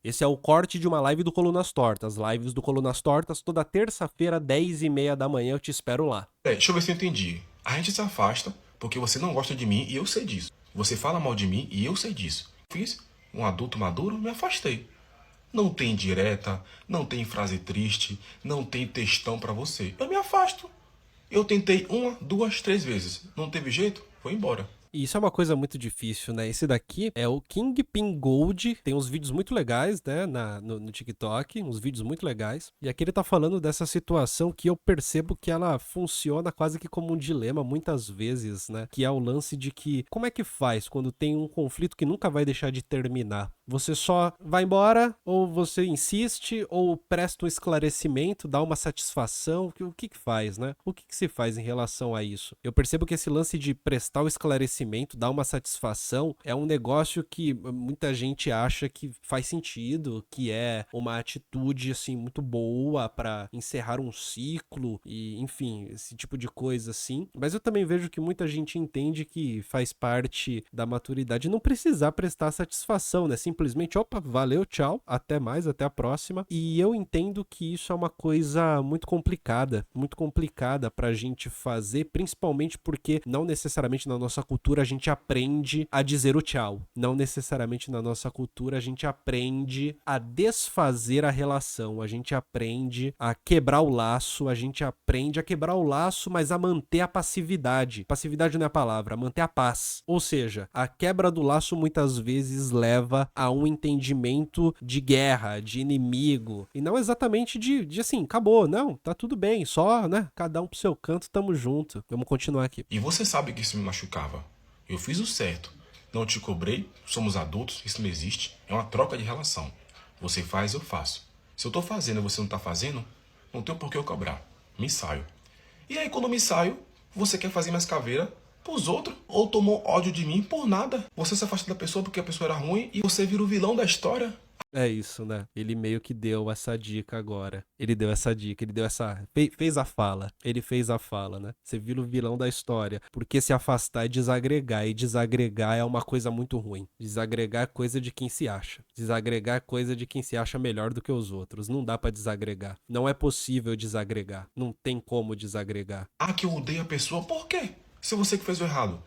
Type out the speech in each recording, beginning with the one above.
Esse é o corte de uma live do Colunas Tortas. Lives do Colunas Tortas, toda terça-feira, 10h30 da manhã, eu te espero lá. Deixa eu ver se eu entendi. A gente se afasta porque você não gosta de mim e eu sei disso. Você fala mal de mim e eu sei disso. Fiz um adulto maduro, me afastei. Não tem direta, não tem frase triste, não tem textão pra você. Eu me afasto. Eu tentei uma, duas, três vezes. Não teve jeito? Foi embora. E isso é uma coisa muito difícil, né? Esse daqui é o Kingpin Gold. Tem uns vídeos muito legais, né? No TikTok, uns vídeos muito legais. E aqui ele tá falando dessa situação que eu percebo que ela funciona quase que como um dilema muitas vezes, né? Que é o lance de que como é que faz quando tem um conflito que nunca vai deixar de terminar? Você só vai embora, ou você insiste, ou presta um esclarecimento, dá uma satisfação? O que que faz, né? O que que se faz em relação a isso? Eu percebo que esse lance de prestar o esclarecimento, dar uma satisfação, é um negócio que muita gente acha que faz sentido, que é uma atitude, assim, muito boa para encerrar um ciclo e, enfim, esse tipo de coisa, assim. Mas eu também vejo que muita gente entende que faz parte da maturidade não precisar prestar satisfação, né? Simplesmente, opa, valeu, tchau, até mais, até a próxima. E eu entendo que isso é uma coisa muito complicada pra gente fazer, principalmente porque não necessariamente na nossa cultura a gente aprende a dizer o tchau. Não necessariamente na nossa cultura a gente aprende a desfazer a relação, a gente aprende a quebrar o laço, a gente aprende a quebrar o laço, mas a manter a passividade. Passividade não é a palavra, manter a paz. Ou seja, a quebra do laço muitas vezes leva a um entendimento de guerra, de inimigo, e não exatamente de assim, acabou, não, tá tudo bem, só, né, cada um pro seu canto, tamo junto. Vamos continuar aqui. E você sabe que isso me machucava. Eu fiz o certo. Não te cobrei, somos adultos, isso não existe. É uma troca de relação. Você faz, eu faço. Se eu tô fazendo e você não tá fazendo, não tem por que eu cobrar. Me saio. E aí quando eu me saio, você quer fazer mais caveira pros outros ou tomou ódio de mim por nada. Você se afasta da pessoa porque a pessoa era ruim e você vira o vilão da história. É isso, né? Ele meio que deu essa dica agora. Ele deu essa dica, ele deu essa. Fez a fala. Ele fez a fala, né? Você vira o vilão da história. Porque se afastar é desagregar. E desagregar é uma coisa muito ruim. Desagregar é coisa de quem se acha. Desagregar é coisa de quem se acha melhor do que os outros. Não dá pra desagregar. Não é possível desagregar. Não tem como desagregar. Ah, que eu odeio a pessoa, por quê? Se você que fez o errado.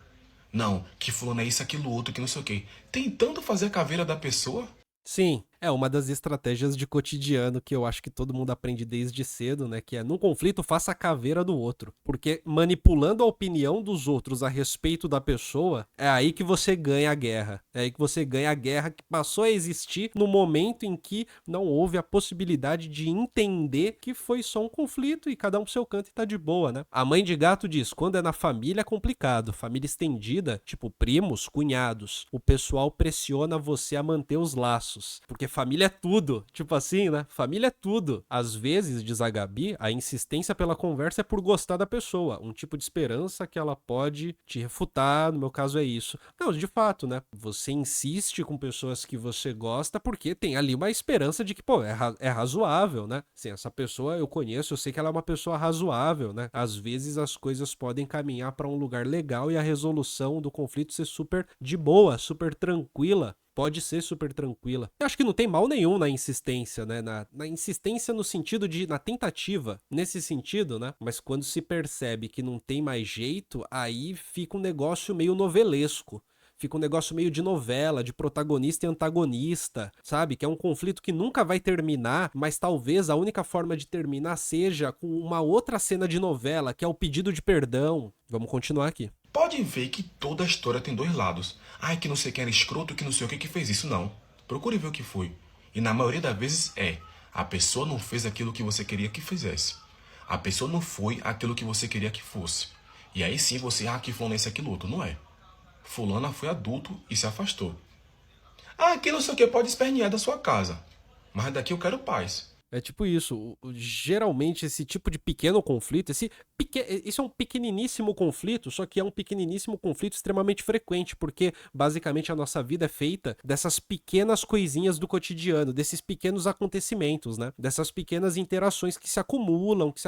Não, que fulano é isso, aquilo, outro, que não sei o quê. Tentando fazer a caveira da pessoa. Sim, é uma das estratégias de cotidiano que eu acho que todo mundo aprende desde cedo, né? Que é num conflito faça a caveira do outro. Porque manipulando a opinião dos outros a respeito da pessoa, é aí que você ganha a guerra. É aí que você ganha a guerra que passou a existir no momento em que não houve a possibilidade de entender que foi só um conflito e cada um pro seu canto e tá de boa, né? A mãe de gato diz: quando é na família é complicado. Família estendida, tipo primos, cunhados, o pessoal pressiona você a manter os laços. Porque família é tudo. Tipo assim, né? Família é tudo. Às vezes, diz a Gabi, a insistência pela conversa é por gostar da pessoa. Um tipo de esperança que ela pode te refutar. No meu caso é isso. Não, de fato, né? Você insiste com pessoas que você gosta porque tem ali uma esperança de que, pô, é razoável, né? Assim, essa pessoa eu conheço, eu sei que ela é uma pessoa razoável, né? Às vezes as coisas podem caminhar para um lugar legal e a resolução do conflito ser super de boa, super tranquila. Pode ser super tranquila. Eu acho que não tem mal nenhum na insistência, né? Na insistência no sentido de, na tentativa, nesse sentido, né? Mas quando se percebe que não tem mais jeito, aí fica um negócio meio novelesco. Fica um negócio meio de novela, de protagonista e antagonista, sabe? Que é um conflito que nunca vai terminar, mas talvez a única forma de terminar seja com uma outra cena de novela, que é o pedido de perdão. Vamos continuar aqui. Pode ver que toda a história tem dois lados. Ai, que não sei quem era escroto, que não sei o que fez isso. Não. Procure ver o que foi. E na maioria das vezes é. A pessoa não fez aquilo que você queria que fizesse. A pessoa não foi aquilo que você queria que fosse. E aí sim você, que fulano é esse, aquilo outro. Não é. Fulana foi adulto e se afastou. Ah, que não sei o que pode espernear da sua casa. Mas daqui eu quero paz. É tipo isso. Geralmente esse tipo de pequeno conflito, esse Isso é um pequeniníssimo conflito, só que é um pequeniníssimo conflito extremamente frequente, porque basicamente a nossa vida é feita dessas pequenas coisinhas do cotidiano, desses pequenos acontecimentos, né? Dessas pequenas interações que se acumulam, que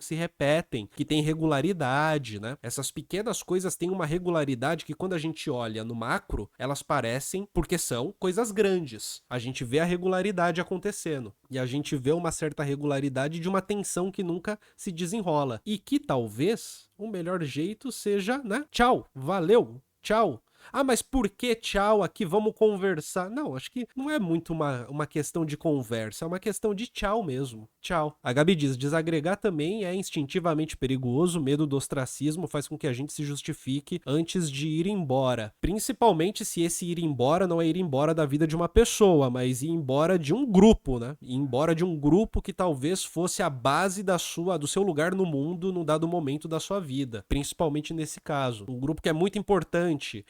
se repetem, que tem regularidade, né? Essas pequenas coisas têm uma regularidade que quando a gente olha no macro, elas parecem, porque são coisas grandes. A gente vê a regularidade acontecendo e a gente vê uma certa regularidade de uma tensão que nunca se desenrola. E que talvez o melhor jeito seja, né? Tchau, valeu, tchau. Ah, mas por que tchau aqui? Vamos conversar. Não, acho que não é muito uma questão de conversa, é uma questão de tchau mesmo. Tchau. A Gabi diz, desagregar também é instintivamente perigoso, medo do ostracismo faz com que a gente se justifique antes de ir embora. Principalmente se esse ir embora não é ir embora da vida de uma pessoa, mas ir embora de um grupo, né? Ir embora de um grupo que talvez fosse a base do seu lugar no mundo num dado momento da sua vida. Principalmente nesse caso. Um grupo que é muito importante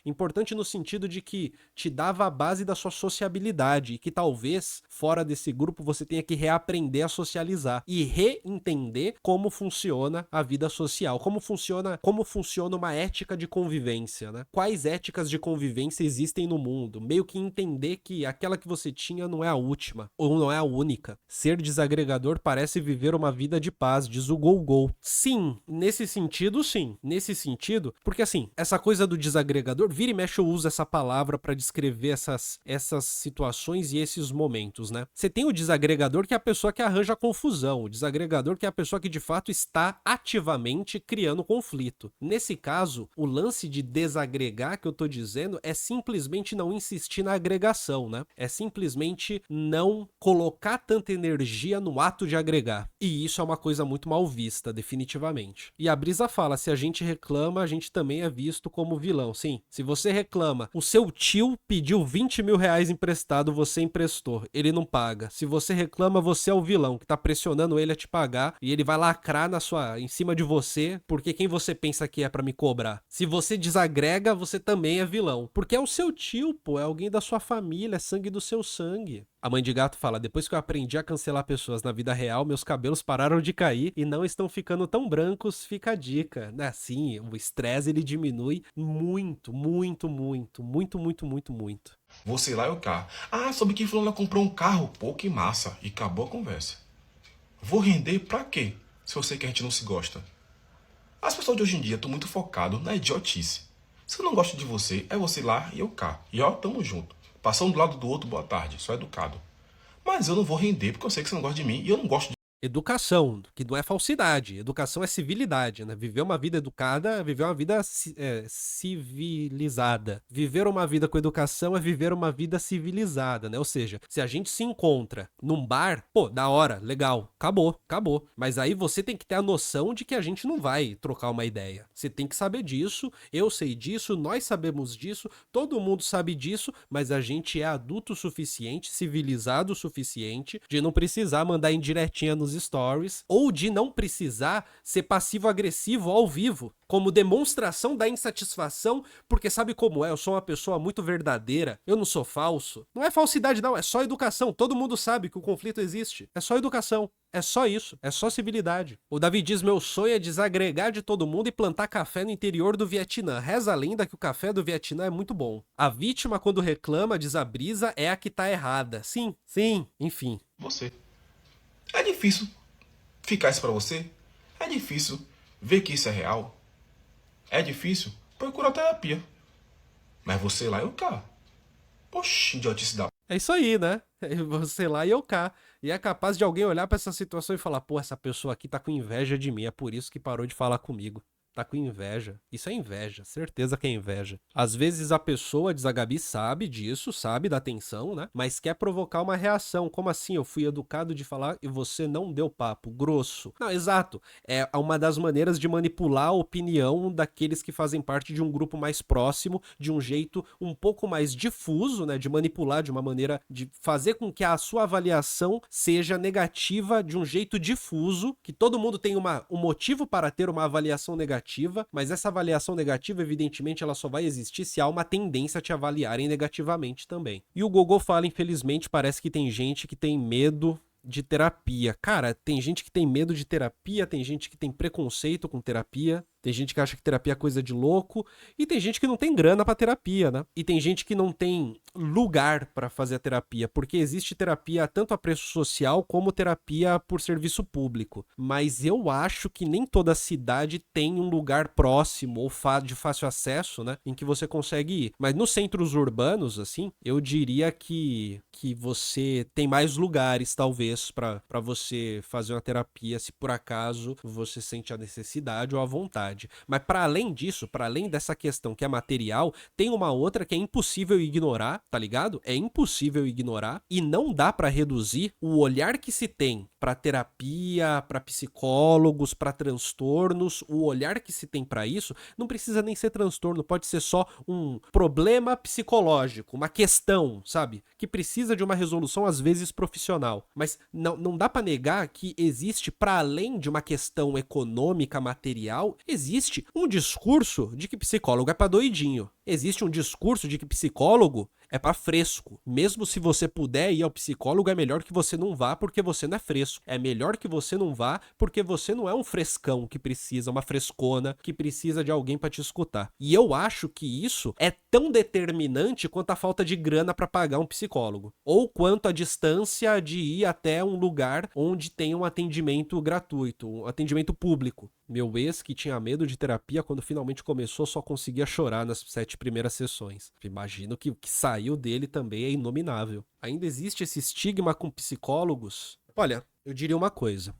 no sentido de que te dava a base da sua sociabilidade e que talvez fora desse grupo você tenha que reaprender a socializar e reentender como funciona a vida social, como funciona uma ética de convivência, né? Quais éticas de convivência existem no mundo? Meio que entender que aquela que você tinha não é a última ou não é a única. Ser desagregador parece viver uma vida de paz, diz o Gol. Sim, nesse sentido, sim. Nesse sentido, porque assim, essa coisa do desagregador, vira e mexe eu uso essa palavra para descrever essas situações e esses momentos, né? Você tem o desagregador que é a pessoa que arranja confusão, o desagregador que é a pessoa que de fato está ativamente criando conflito. Nesse caso, o lance de desagregar que eu tô dizendo é simplesmente não insistir na agregação, né? É simplesmente não colocar tanta energia no ato de agregar. E isso é uma coisa muito mal vista, definitivamente. E a Brisa fala, se a gente reclama, a gente também é visto como vilão. Sim, se você reclama, o seu tio pediu 20 mil reais emprestado, você emprestou, ele não paga. Se você reclama, você é o vilão que tá pressionando ele a te pagar e ele vai lacrar em cima de você, porque quem você pensa que é pra me cobrar? Se você desagrega, você também é vilão, porque é o seu tio, pô, é alguém da sua família, é sangue do seu sangue. A mãe de gato fala, depois que eu aprendi a cancelar pessoas na vida real, meus cabelos pararam de cair e não estão ficando tão brancos, fica a dica, né? Assim, o estresse ele diminui muito, muito, muito, muito, muito, muito, muito. Você lá e o cá. Ah, soube que fulano comprou um carro. Pô, que massa. E acabou a conversa. Vou render pra quê? Se eu sei que a gente não se gosta. As pessoas de hoje em dia estão muito focadas na idiotice. Se eu não gosto de você, é você lá e eu cá. E ó, tamo junto. Passando do lado do outro, boa tarde. Sou educado. Mas eu não vou render porque eu sei que você não gosta de mim e eu não gosto de Educação, que não é falsidade. Educação é civilidade, né? Viver uma vida educada, viver uma vida civilizada. Viver uma vida com educação é viver uma vida civilizada, né? Ou seja, se a gente se encontra num bar, pô, da hora, legal, acabou. Mas aí você tem que ter a noção de que a gente não vai trocar uma ideia. Você tem que saber disso, eu sei disso, nós sabemos disso, todo mundo sabe disso, mas a gente é adulto o suficiente, civilizado o suficiente, de não precisar mandar indiretinha nos stories, ou de não precisar ser passivo-agressivo ao vivo, como demonstração da insatisfação, porque sabe como é, eu sou uma pessoa muito verdadeira, eu não sou falso. Não é falsidade não, é só educação, todo mundo sabe que o conflito existe, é só educação. É só isso, é só civilidade. O Davi diz, meu sonho é desagregar de todo mundo e plantar café no interior do Vietnã. Reza a lenda que o café do Vietnã é muito bom. A vítima, quando reclama, diz a Brisa, é a que tá errada. Sim, enfim. você. É difícil ficar isso pra você? É difícil ver que isso é real? É difícil? Procura terapia. Mas você lá e eu cá. Oxi, idiotice da... É isso aí, né? Você lá e eu cá. E é capaz de alguém olhar pra essa situação e falar, pô, essa pessoa aqui tá com inveja de mim, é por isso que parou de falar comigo. Tá com inveja. Isso é inveja, certeza que é inveja. Às vezes a pessoa, diz a Gabi, sabe disso, sabe da tensão, né? Mas quer provocar uma reação. Como assim? Eu fui educado de falar e você não deu papo. Grosso. Não, exato. É uma das maneiras de manipular a opinião daqueles que fazem parte de um grupo mais próximo, de um jeito um pouco mais difuso, né? De manipular de uma maneira de fazer com que a sua avaliação seja negativa de um jeito difuso, que todo mundo tem um motivo para ter uma avaliação negativa, mas essa avaliação negativa, evidentemente, ela só vai existir se há uma tendência a te avaliarem negativamente também. E o Gogô fala, infelizmente, parece que tem gente que tem medo de terapia. Cara, tem gente que tem medo de terapia, tem gente que tem preconceito com terapia, tem gente que acha que terapia é coisa de louco, e tem gente que não tem grana pra terapia, né? E tem gente que não tem lugar pra fazer a terapia, porque existe terapia tanto a preço social como terapia por serviço público. Mas eu acho que nem toda cidade tem um lugar próximo ou de fácil acesso, né, em que você consegue ir. Mas nos centros urbanos, assim, eu diria que você tem mais lugares, talvez, pra você fazer uma terapia, se por acaso você sente a necessidade ou a vontade. Mas para além disso, para além dessa questão que é material, tem uma outra que é impossível ignorar, tá ligado? É impossível ignorar e não dá para reduzir o olhar que se tem para terapia, para psicólogos, para transtornos. O olhar que se tem para isso não precisa nem ser transtorno, pode ser só um problema psicológico, uma questão, sabe? Que precisa de uma resolução às vezes profissional. Mas não dá para negar que existe, para além de uma questão econômica, material, existe um discurso de que psicólogo é pra doidinho. Existe um discurso de que psicólogo é pra fresco. Mesmo se você puder ir ao psicólogo, é melhor que você não vá porque você não é fresco. É melhor que você não vá porque você não é um frescão que precisa, uma frescona, que precisa de alguém pra te escutar. E eu acho que isso é tão determinante quanto a falta de grana pra pagar um psicólogo. Ou quanto a distância de ir até um lugar onde tem um atendimento gratuito, um atendimento público. Meu ex, que tinha medo de terapia, quando finalmente começou, só conseguia chorar nas 7 primeiras sessões. Imagino que o que saiu dele também é inominável. Ainda existe esse estigma com psicólogos? Olha, eu diria uma coisa.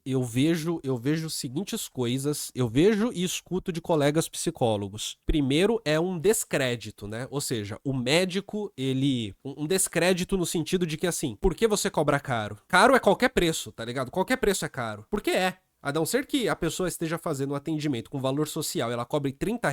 Eu vejo as seguintes coisas, eu vejo e escuto de colegas psicólogos. Primeiro é um descrédito, né? Ou seja, o médico, um descrédito no sentido de que assim, por que você cobra caro? Caro é qualquer preço, tá ligado? Qualquer preço é caro. Porque é. A não ser que a pessoa esteja fazendo um atendimento com valor social e ela cobre R$ 30,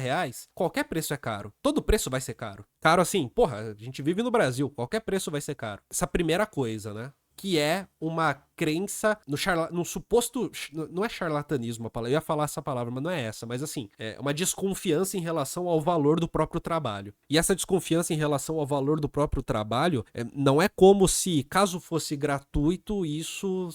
qualquer preço é caro. Todo preço vai ser caro. Caro assim, porra, a gente vive no Brasil, qualquer preço vai ser caro. Essa primeira coisa, né? Que é uma crença no suposto, não é charlatanismo a palavra, eu ia falar essa palavra, mas não é essa, mas assim, é uma desconfiança em relação ao valor do próprio trabalho. E essa desconfiança em relação ao valor do próprio trabalho não é como se, caso fosse gratuito, isso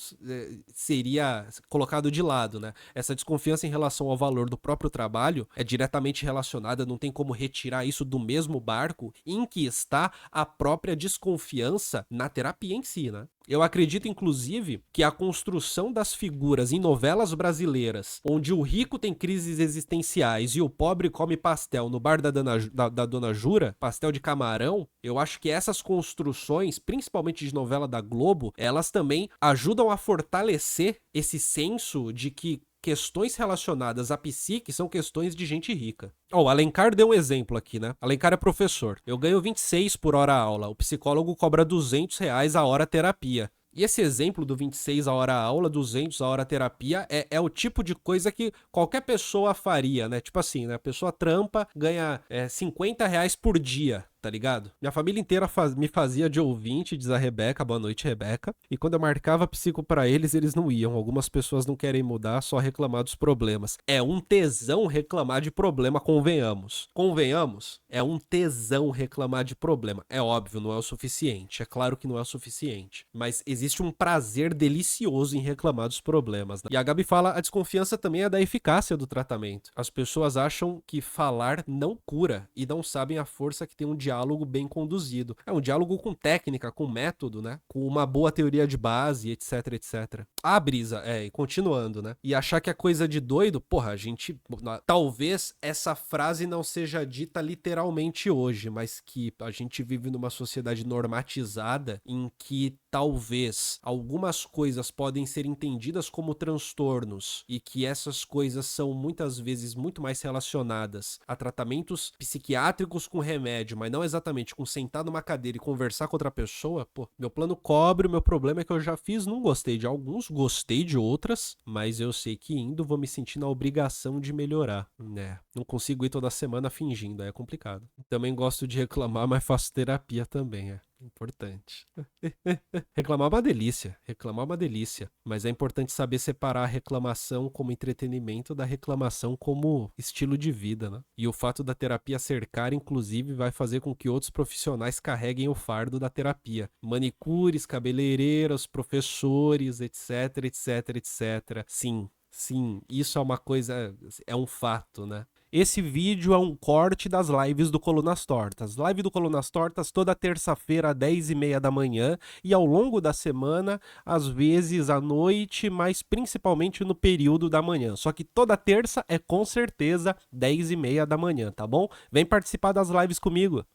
seria colocado de lado, né? Essa desconfiança em relação ao valor do próprio trabalho é diretamente relacionada, não tem como retirar isso do mesmo barco em que está a própria desconfiança na terapia em si, né? Eu acredito, inclusive, que a construção das figuras em novelas brasileiras, onde o rico tem crises existenciais e o pobre come pastel no bar da Dona Jura, pastel de camarão, eu acho que essas construções, principalmente de novela da Globo, elas também ajudam a fortalecer esse senso de que questões relacionadas à psique são questões de gente rica. O Alencar deu um exemplo aqui, né? Alencar é professor. Eu ganho 26 por hora aula. O psicólogo cobra R$ 200 a hora terapia. E esse exemplo do 26 a hora aula, 200 a hora terapia, é o tipo de coisa que qualquer pessoa faria, né? Tipo assim, né? A pessoa trampa, ganha R$ 50 por dia, tá ligado? Minha família inteira me fazia de ouvinte, diz a Rebeca, boa noite, Rebeca. E quando eu marcava psico pra eles não iam. Algumas pessoas não querem mudar, só reclamar dos problemas. É um tesão reclamar de problema, convenhamos. Convenhamos? É um tesão reclamar de problema. É óbvio, não é o suficiente. É claro que não é o suficiente. Mas existe um prazer delicioso em reclamar dos problemas, né? E a Gabi fala, a desconfiança também é da eficácia do tratamento. As pessoas acham que falar não cura e não sabem a força que tem um diálogo bem conduzido. É um diálogo com técnica, com método, né? Com uma boa teoria de base, etc, etc. Ah, Brisa, e continuando, né? E achar que é coisa de doido, porra, a gente... Talvez essa frase não seja dita literalmente hoje, mas que a gente vive numa sociedade normatizada em que talvez algumas coisas podem ser entendidas como transtornos e que essas coisas são muitas vezes muito mais relacionadas a tratamentos psiquiátricos com remédio, mas não exatamente com sentar numa cadeira e conversar com outra pessoa. Pô, meu plano cobre, o meu problema é que eu já fiz, não gostei de alguns, gostei de outras, mas eu sei que indo vou me sentir na obrigação de melhorar, né? Não consigo ir toda semana fingindo, é complicado. Também gosto de reclamar, mas faço terapia também, Importante. Reclamar é uma delícia, reclamar é uma delícia, mas é importante saber separar a reclamação como entretenimento da reclamação como estilo de vida, né? E o fato da terapia ser cara, inclusive, vai fazer com que outros profissionais carreguem o fardo da terapia. Manicures, cabeleireiras, professores, etc, etc, etc. Sim, sim, isso é uma coisa, é um fato, né? Esse vídeo é um corte das lives do Colunas Tortas. Live do Colunas Tortas toda terça-feira, às 10h30 da manhã. E ao longo da semana, às vezes à noite, mas principalmente no período da manhã. Só que toda terça é com certeza 10h30 da manhã, tá bom? Vem participar das lives comigo.